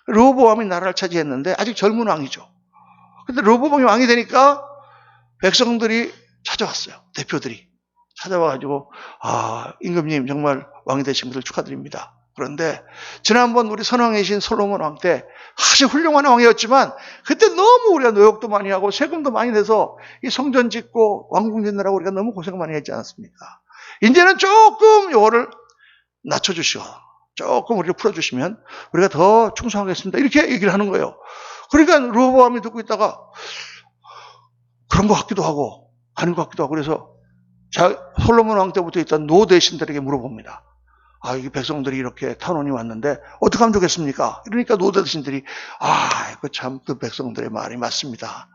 Speaker 1: 르호보암이 나라를 차지했는데 아직 젊은 왕이죠. 근데 르호보암이 왕이 되니까 백성들이 찾아왔어요. 대표들이 찾아와가지고 임금님 정말 왕이 되신 것을 축하드립니다. 그런데 지난번 우리 선왕이신 솔로몬 왕 때 아주 훌륭한 왕이었지만 그때 너무 우리가 노역도 많이 하고 세금도 많이 내서 이 성전 짓고 왕궁 짓느라고 우리가 너무 고생 많이 했지 않았습니까? 이제는 조금 요거를 낮춰주시오. 조금 우리를 풀어주시면 우리가 더 충성하겠습니다. 이렇게 얘기를 하는 거예요. 그러니까 르호보암이 듣고 있다가 그런 것 같기도 하고 아닌 것 같기도 하고 그래서 솔로몬 왕 때부터 있던 노 대신들에게 물어봅니다. 이 백성들이 이렇게 탄원이 왔는데 어떻게 하면 좋겠습니까? 이러니까 노 대신들이 그 백성들의 말이 맞습니다.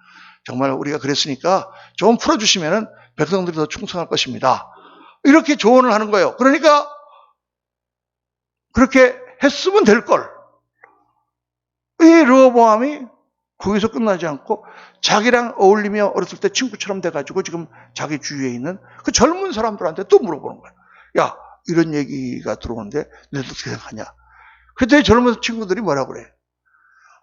Speaker 1: 정말 우리가 그랬으니까 좀 풀어주시면 백성들이 더 충성할 것입니다. 이렇게 조언을 하는 거예요. 그러니까 그렇게 했으면 될 걸. 이 르호보암이 거기서 끝나지 않고 자기랑 어울리며 어렸을 때 친구처럼 돼가지고 지금 자기 주위에 있는 그 젊은 사람들한테 또 물어보는 거야. 야, 이런 얘기가 들어오는데 너도 어떻게 생각하냐? 그때 젊은 친구들이 뭐라 그래?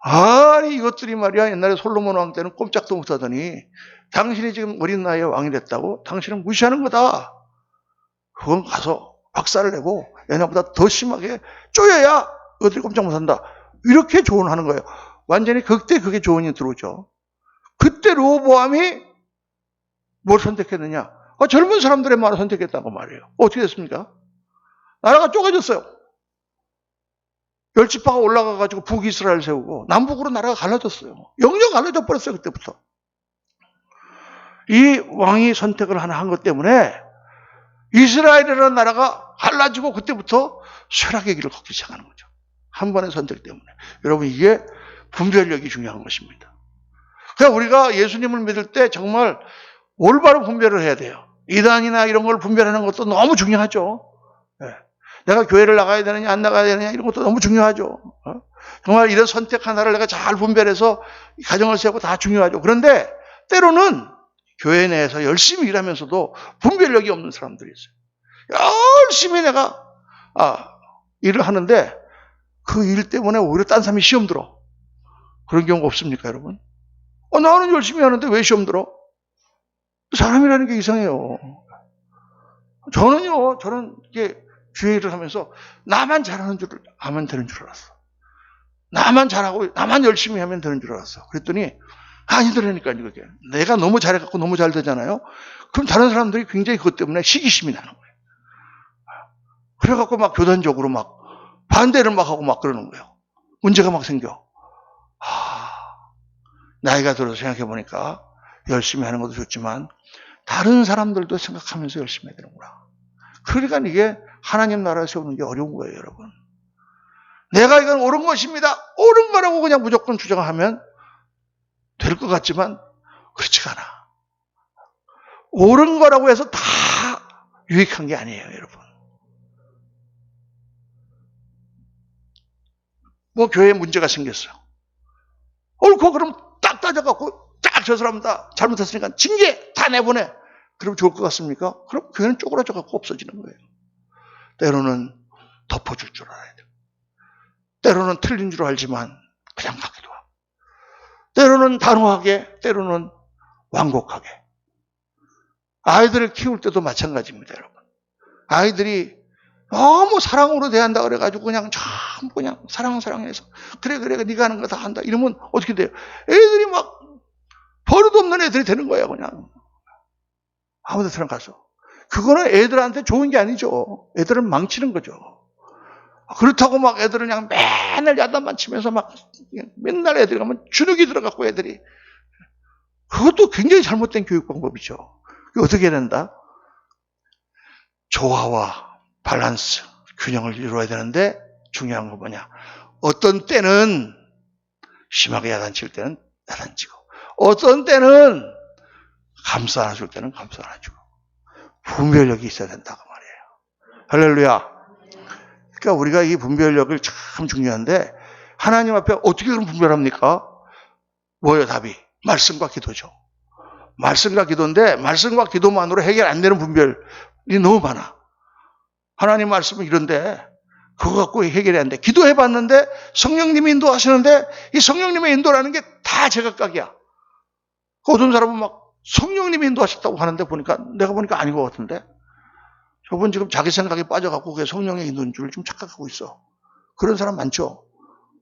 Speaker 1: 아니 이것들이 말이야 옛날에 솔로몬 왕 때는 꼼짝도 못하더니 당신이 지금 어린 나이에 왕이 됐다고 당신은 무시하는 거다. 그건 가서 박살을 내고 얘네보다 더 심하게 쪼여야 너희들이 꼼짝 못한다. 이렇게 조언하는 거예요. 완전히 그때 그게 조언이 들어오죠. 그때 르호보암이 뭘 선택했느냐? 젊은 사람들의 말을 선택했다고 말이에요. 어떻게 됐습니까? 나라가 쪼개졌어요. 열지파가 올라가가지고 북이스라엘 세우고 남북으로 나라가 갈라졌어요. 영영 갈라져 버렸어요. 그때부터. 이 왕이 선택을 하나 한 것 때문에 이스라엘이라는 나라가 갈라지고 그때부터 쇠락의 길을 걷기 시작하는 거죠. 한 번의 선택 때문에. 여러분 이게 분별력이 중요한 것입니다. 그러니까 우리가 예수님을 믿을 때 정말 올바른 분별을 해야 돼요. 이단이나 이런 걸 분별하는 것도 너무 중요하죠. 내가 교회를 나가야 되느냐 안 나가야 되느냐 이런 것도 너무 중요하죠. 정말 이런 선택 하나를 내가 잘 분별해서 가정을 세우고 다 중요하죠. 그런데 때로는 교회 내에서 열심히 일하면서도 분별력이 없는 사람들이 있어요. 열심히 내가 일을 하는데 그 일 때문에 오히려 딴 사람이 시험 들어. 그런 경우가 없습니까, 여러분? 나는 열심히 하는데 왜 시험 들어? 사람이라는 게 이상해요. 저는 이게 주의 일을 하면서 나만 잘하는 줄 하면 되는 줄 알았어. 나만 잘하고 나만 열심히 하면 되는 줄 알았어. 그랬더니 아니더라니까요. 그게 내가 너무 잘해갖고 너무 잘 되잖아요. 그럼 다른 사람들이 굉장히 그것 때문에 시기심이 나는 거예요. 그래갖고 막 교단적으로 막 반대를 막 하고 막 그러는 거예요. 문제가 막 생겨. 나이가 들어서 생각해보니까 열심히 하는 것도 좋지만 다른 사람들도 생각하면서 열심히 해야 되는구나. 그러니까 이게 하나님 나라를 세우는 게 어려운 거예요, 여러분. 내가 이건 옳은 것입니다. 옳은 거라고 그냥 무조건 주장하면 될 것 같지만 그렇지가 않아. 옳은 거라고 해서 다 유익한 게 아니에요, 여러분. 교회에 문제가 생겼어요. 옳고 그럼 딱 따져갖고 딱 저 사람 다 잘못했으니까 징계 다 내보내. 그럼 좋을 것 같습니까? 그럼 교회는 쪼그라져갖고 없어지는 거예요. 때로는 덮어줄 줄 알아야 돼요. 때로는 틀린 줄 알지만 그냥 가기도 하고. 때로는 단호하게, 때로는 완곡하게. 아이들을 키울 때도 마찬가지입니다, 여러분. 아이들이 너무 사랑으로 대한다 그래가지고 그냥 전부 그냥 사랑해서 그래 네가 하는 거 다 한다 이러면 어떻게 돼요? 애들이 막 버릇 없는 애들이 되는 거예요, 그냥. 아무 데서나 가서. 그거는 애들한테 좋은 게 아니죠. 애들은 망치는 거죠. 그렇다고 막 애들은 그냥 맨날 야단만 치면서 막 맨날 애들이 가면 주눅이 들어갖고 애들이. 그것도 굉장히 잘못된 교육 방법이죠. 어떻게 해야 된다? 조화와 밸런스, 균형을 이루어야 되는데 중요한 건 뭐냐? 어떤 때는 심하게 야단칠 때는 야단치고 어떤 때는 감싸 안아줄 때는 감싸 안아주고 분별력이 있어야 된다 그 말이에요. 할렐루야. 그러니까 우리가 이 분별력을 참 중요한데 하나님 앞에 어떻게 그럼 분별합니까? 뭐예요 답이? 말씀과 기도죠. 말씀과 기도인데 말씀과 기도만으로 해결 안 되는 분별이 너무 많아. 하나님 말씀은 이런데 그거 갖고 해결이 안 돼. 기도해봤는데 성령님이 인도하시는데 이 성령님의 인도라는 게 다 제각각이야. 어떤 사람은 막 성령님이 인도하셨다고 하는데 내가 보니까 아닌 것 같은데 저분 지금 자기 생각에 빠져갖고 그게 성령의 인도인 줄 좀 착각하고 있어. 그런 사람 많죠.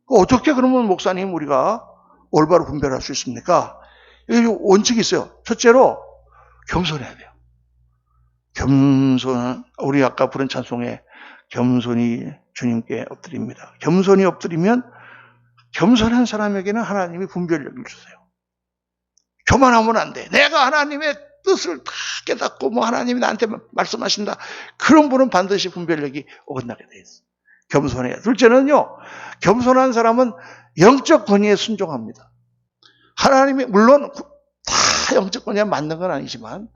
Speaker 1: 어떻게 그러면 목사님 우리가 올바로 분별할 수 있습니까? 여기 원칙이 있어요. 첫째로 겸손해야 돼요. 겸손, 우리 아까 부른 찬송에 겸손히 주님께 엎드립니다. 겸손히 엎드리면 겸손한 사람에게는 하나님이 분별력을 주세요. 교만하면 안 돼. 내가 하나님의 뜻을 다 깨닫고 뭐 하나님이 나한테 말씀하신다. 그런 분은 반드시 분별력이 어긋나게 돼 있어. 겸손해야. 둘째는요. 겸손한 사람은 영적 권위에 순종합니다. 하나님이 물론 다 영적 권위에 맞는 건 아니지만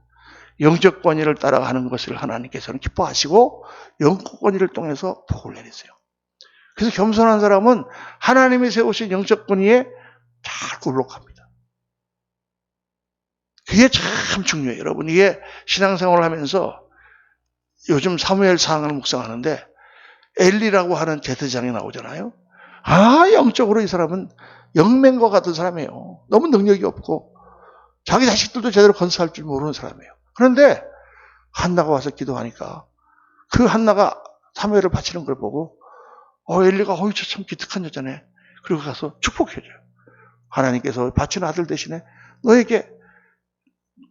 Speaker 1: 영적 권위를 따라가는 것을 하나님께서는 기뻐하시고 영적 권위를 통해서 복을 내리세요. 그래서 겸손한 사람은 하나님이 세우신 영적 권위에 잘 굴복합니다. 그게 참 중요해요. 여러분 이게 신앙생활을 하면서 요즘 사무엘 상을 묵상하는데 엘리라고 하는 제사장이 나오잖아요. 영적으로 이 사람은 영맹과 같은 사람이에요. 너무 능력이 없고 자기 자식들도 제대로 건사할 줄 모르는 사람이에요. 그런데 한나가 와서 기도하니까 그 한나가 사무엘을 바치는 걸 보고 엘리가 저 참 기특한 여자네. 그리고 가서 축복해줘요. 하나님께서 바치는 아들 대신에 너에게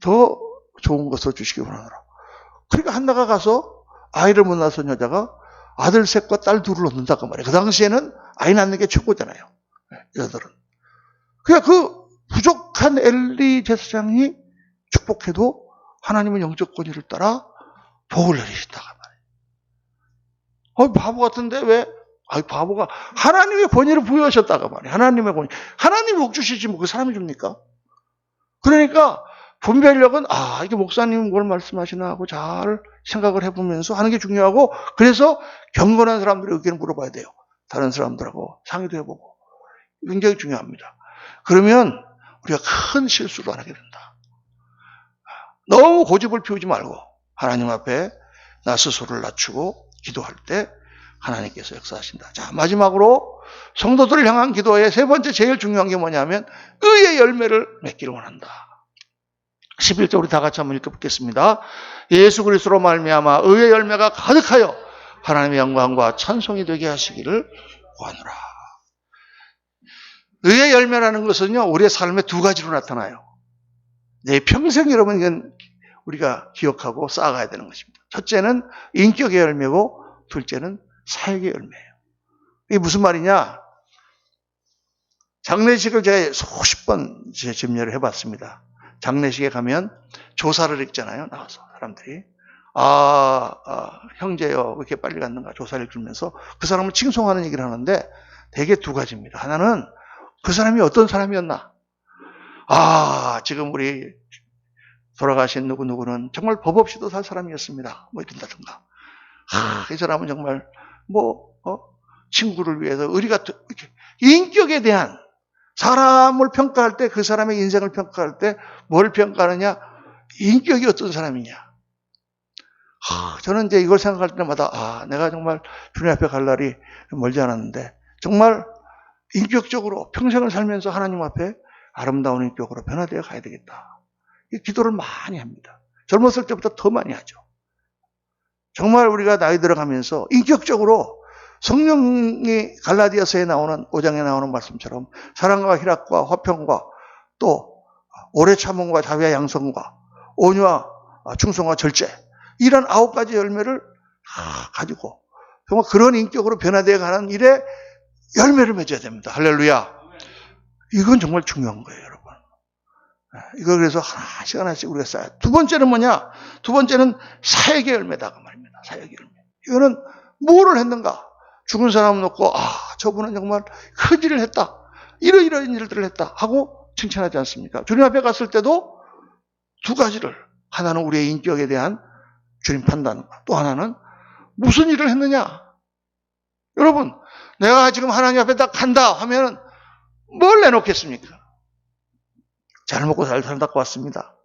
Speaker 1: 더 좋은 것을 주시기 원하노라. 그러니까 한나가 가서 아이를 못 낳은 여자가 아들 셋과 딸 둘을 얻는다고 말이에요. 그 당시에는 아이 낳는 게 최고잖아요. 여자들은. 그러니까 그 부족한 엘리 제사장이 축복해도 하나님은 영적 권위를 따라 복을 내리신다고 말이에요. 바보 같은데 왜? 바보가 하나님의 권위를 부여하셨다고 말이에요. 하나님의 권위. 하나님이 복 주시지 뭐 그 사람이 줍니까? 그러니까 분별력은 이게 목사님 뭘 말씀하시나 하고 잘 생각을 해보면서 하는 게 중요하고 그래서 경건한 사람들의 의견을 물어봐야 돼요. 다른 사람들하고 상의도 해보고. 굉장히 중요합니다. 그러면 우리가 큰 실수를 안 하게 된다. 너무 고집을 피우지 말고 하나님 앞에 나 스스로를 낮추고 기도할 때 하나님께서 역사하신다. 자, 마지막으로 성도들을 향한 기도의 세 번째 제일 중요한 게 뭐냐면 의의 열매를 맺기를 원한다. 11절 우리 다 같이 한번 읽어보겠습니다. 예수 그리스도로 말미암아 의의 열매가 가득하여 하나님의 영광과 찬송이 되게 하시기를 구하노라. 의의 열매라는 것은요, 우리의 삶에 두 가지로 나타나요. 내 평생 여러분 이건 우리가 기억하고 쌓아가야 되는 것입니다. 첫째는 인격의 열매고 둘째는 사역의 열매예요. 이게 무슨 말이냐? 장례식을 제가 수십 번 집례를 해봤습니다. 장례식에 가면 조사를 읽잖아요. 나와서 사람들이 형제여 왜 이렇게 빨리 갔는가 조사를 읽으면서 그 사람을 칭송하는 얘기를 하는데 대개 두 가지입니다. 하나는 그 사람이 어떤 사람이었나? 지금 우리 돌아가신 누구누구는 정말 법 없이도 살 사람이었습니다. 뭐 이런다든가. 이 사람은 정말 친구를 위해서 의리가 이렇게 인격에 대한 사람을 평가할 때 그 사람의 인생을 평가할 때 뭘 평가하느냐? 인격이 어떤 사람이냐? 저는 이제 이걸 생각할 때마다 내가 정말 주님 앞에 갈 날이 멀지 않았는데 정말 인격적으로 평생을 살면서 하나님 앞에 아름다운 인격으로 변화되어 가야 되겠다. 이 기도를 많이 합니다. 젊었을 때보다 더 많이 하죠. 정말 우리가 나이 들어가면서 인격적으로 성령이 갈라디아서에 나오는 5장에 나오는 말씀처럼 사랑과 희락과 화평과 또 오래 참음과 자비와 양성과 온유와 충성과 절제 이런 9가지 열매를 다 가지고 정말 그런 인격으로 변화되어 가는 일에 열매를 맺어야 됩니다. 할렐루야. 이건 정말 중요한 거예요, 여러분. 이거 그래서 하나씩 우리가 쌓아요. 두 번째는 뭐냐? 두 번째는 사역의 열매다 그 말입니다. 사역의 열매. 이거는 뭐를 했는가? 죽은 사람 놓고 저분은 정말 큰 일을 했다. 이런 일들을 했다 하고 칭찬하지 않습니까? 주님 앞에 갔을 때도 두 가지를, 하나는 우리의 인격에 대한 주님 판단과 또 하나는 무슨 일을 했느냐? 여러분, 내가 지금 하나님 앞에 딱 간다 하면 뭘 내놓겠습니까? 잘 먹고 잘 살다가 왔습니다.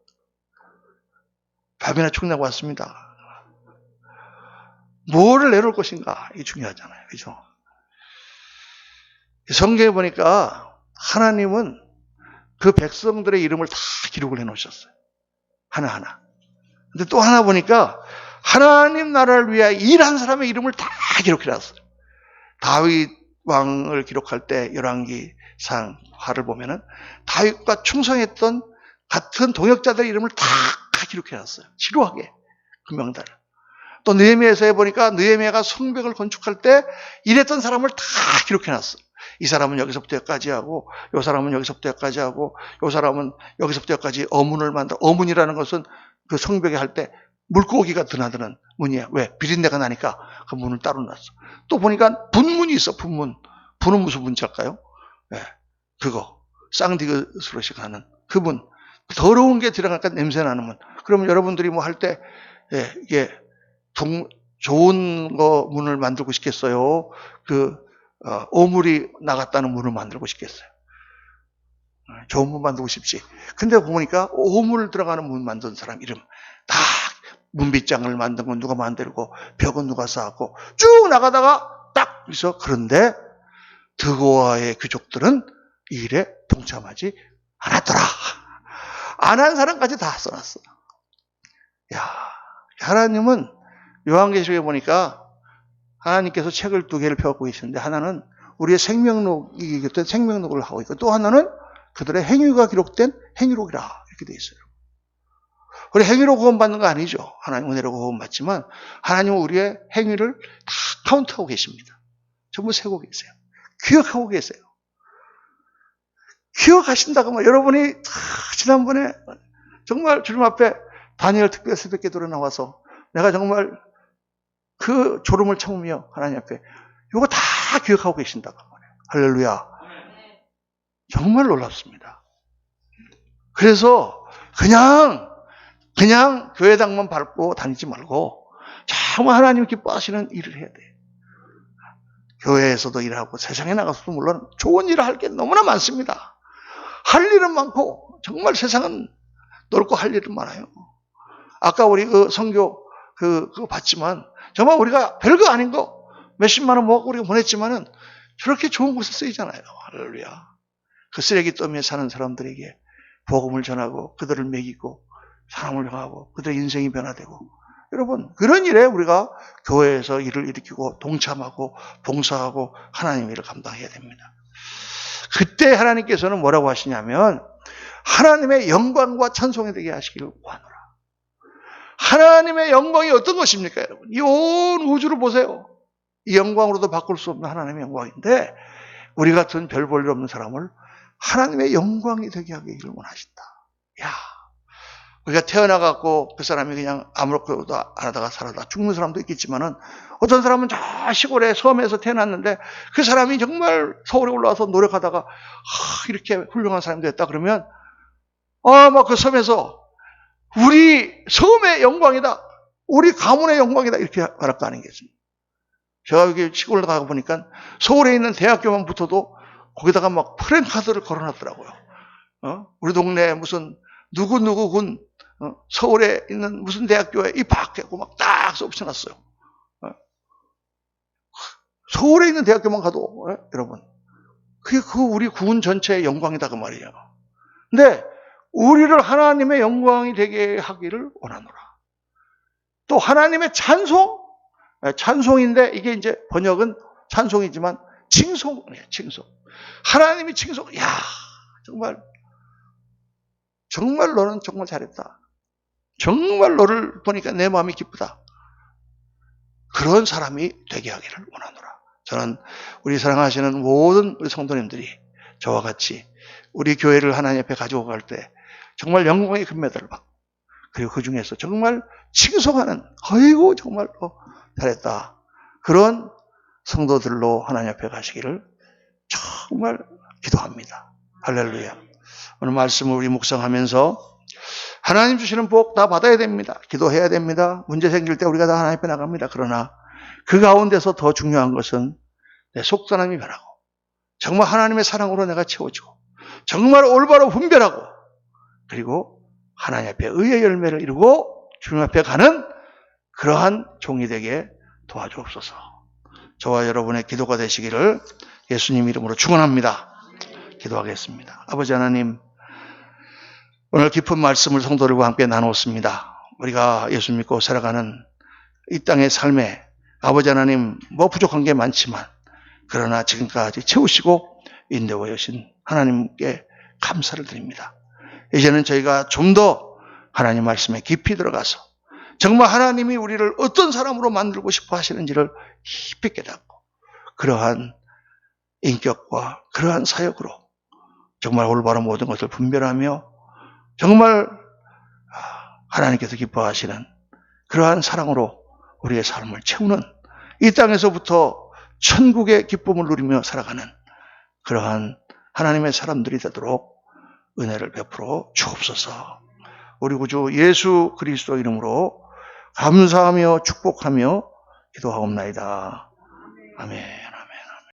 Speaker 1: 밥이나 축내고 왔습니다. 뭐를 내놓을 것인가? 이게 중요하잖아요. 그죠? 성경에 보니까 하나님은 그 백성들의 이름을 다 기록을 해놓으셨어요. 하나하나. 근데 또 하나 보니까 하나님 나라를 위하여 일한 사람의 이름을 다 기록해놨어요. 다윗 왕을 기록할 때 열왕기상 화를 보면은 다윗과 충성했던 같은 동역자들의 이름을 다 기록해놨어요. 지루하게 그 명단을. 또 느헤미야서에 보니까 느헤미야가 성벽을 건축할 때 일했던 사람을 다 기록해놨어요. 이 사람은 여기서부터 여기까지 하고, 이 사람은 여기서부터 여기까지 하고, 이 사람은 여기서부터 여기까지 어문을 만들어. 어문이라는 것은 그 성벽에 할 때 물고기가 드나드는 문이야. 왜? 비린내가 나니까 그 문을 따로 놨어. 또 보니까 분문이 있어. 분문. 분은 무슨 문자일까요? 네, 그거. 쌍디그스로시 가는 그 문. 더러운 게 들어가니까 냄새 나는 문. 그러면 여러분들이 뭐 할 때 이게 좋은 거 문을 만들고 싶겠어요? 오물이 나갔다는 문을 만들고 싶겠어요? 좋은 문 만들고 싶지. 근데 보니까 오물 들어가는 문 만든 사람 이름 다 문빗장을 만든 건 누가 만들고 벽은 누가 쌓았고 쭉 나가다가 딱 그래서 그런데 드고아의 귀족들은 이 일에 동참하지 않았더라. 안 한 사람까지 다 써놨어. 야, 하나님은 요한계시록에 보니까 하나님께서 책을 2개를 펴고 계시는데 하나는 우리의 생명록이기 때문에 생명록을 하고 있고 또 하나는 그들의 행위가 기록된 행위록이라 이렇게 되어 있어요. 우리 행위로 구원받는 거 아니죠. 하나님 은혜로 구원받지만 하나님은 우리의 행위를 다 카운트하고 계십니다. 전부 세고 계세요. 기억하고 계세요. 기억하신다고 하면 여러분이 지난번에 정말 주님 앞에 다니엘 특별 새벽 기도로 나와서 내가 정말 그 졸음을 참으며 하나님 앞에 이거 다 기억하고 계신다고 말해요. 할렐루야. 정말 놀랍습니다. 그래서 그냥 교회당만 밟고 다니지 말고 정말 하나님 기뻐하시는 일을 해야 돼요. 교회에서도 일하고 세상에 나가서도 물론 좋은 일을 할 게 너무나 많습니다. 할 일은 많고 정말 세상은 넓고 할 일은 많아요. 아까 우리 그 선교 그거 봤지만 정말 우리가 별거 아닌 거 몇십만 원 모아서 우리가 보냈지만은 저렇게 좋은 곳에 쓰이잖아요. 할렐루야. 그 쓰레기더미에 사는 사람들에게 복음을 전하고 그들을 먹이고 사람을 향하고 그들의 인생이 변화되고 여러분 그런 일에 우리가 교회에서 일을 일으키고 동참하고 봉사하고 하나님의 일을 감당해야 됩니다. 그때 하나님께서는 뭐라고 하시냐면 하나님의 영광과 찬송이 되게 하시기를 구하노라. 하나님의 영광이 어떤 것입니까, 여러분? 이 온 우주를 보세요. 이 영광으로도 바꿀 수 없는 하나님의 영광인데 우리 같은 별 볼 일 없는 사람을 하나님의 영광이 되게 하기를 원하신다. 야, 우리가 태어나갖고 그 사람이 그냥 아무렇게도 안 하다가 살아다 죽는 사람도 있겠지만은 어떤 사람은 저 시골에 섬에서 태어났는데 그 사람이 정말 서울에 올라와서 노력하다가 이렇게 훌륭한 사람이 됐다 그러면 막 그 섬에서 우리 섬의 영광이다. 우리 가문의 영광이다. 이렇게 말할 거 아니겠습니까? 제가 여기 시골에 가고 보니까 서울에 있는 대학교만 붙어도 거기다가 막 프랜카드를 걸어놨더라고요. 우리 동네에 무슨 누구군 서울에 있는 무슨 대학교에 입학했고 막 딱 써붙여놨어요. 서울에 있는 대학교만 가도 여러분 그게 우리 군 전체의 영광이다 그 말이에요. 근데 우리를 하나님의 영광이 되게 하기를 원하노라. 또 하나님의 찬송인데 이게 이제 번역은 찬송이지만 칭송이에요. 칭송. 하나님이 칭송. 야, 정말 너는 정말 잘했다. 정말 너를 보니까 내 마음이 기쁘다. 그런 사람이 되게 하기를 원하노라. 저는 우리 사랑하시는 모든 우리 성도님들이 저와 같이 우리 교회를 하나님 앞에 가지고 갈 때 정말 영광의 금메달을 받고, 그리고 그 중에서 정말 칭송하는, 아이고 정말 잘했다, 그런 성도들로 하나님 앞에 가시기를 정말 기도합니다. 할렐루야. 오늘 말씀을 우리 묵상하면서 하나님 주시는 복 다 받아야 됩니다. 기도해야 됩니다. 문제 생길 때 우리가 다 하나님 앞에 나갑니다. 그러나 그 가운데서 더 중요한 것은 내 속사람이 변하고 정말 하나님의 사랑으로 내가 채워지고 정말 올바로 분별하고, 그리고 하나님 앞에 의의 열매를 이루고 주님 앞에 가는 그러한 종이 되게 도와주옵소서. 저와 여러분의 기도가 되시기를 예수님 이름으로 축원합니다. 기도하겠습니다. 아버지 하나님, 오늘 깊은 말씀을 성도들과 함께 나눴습니다. 우리가 예수 믿고 살아가는 이 땅의 삶에 아버지 하나님, 뭐 부족한 게 많지만 그러나 지금까지 채우시고 인도해 주신 하나님께 감사를 드립니다. 이제는 저희가 좀 더 하나님 말씀에 깊이 들어가서 정말 하나님이 우리를 어떤 사람으로 만들고 싶어 하시는지를 깊이 깨닫고 그러한 인격과 그러한 사역으로 정말 올바른 모든 것을 분별하며 정말 하나님께서 기뻐하시는 그러한 사랑으로 우리의 삶을 채우는, 이 땅에서부터 천국의 기쁨을 누리며 살아가는 그러한 하나님의 사람들이 되도록 은혜를 베풀어 주옵소서. 우리 구주 예수 그리스도 이름으로 감사하며 축복하며 기도하옵나이다. 아멘.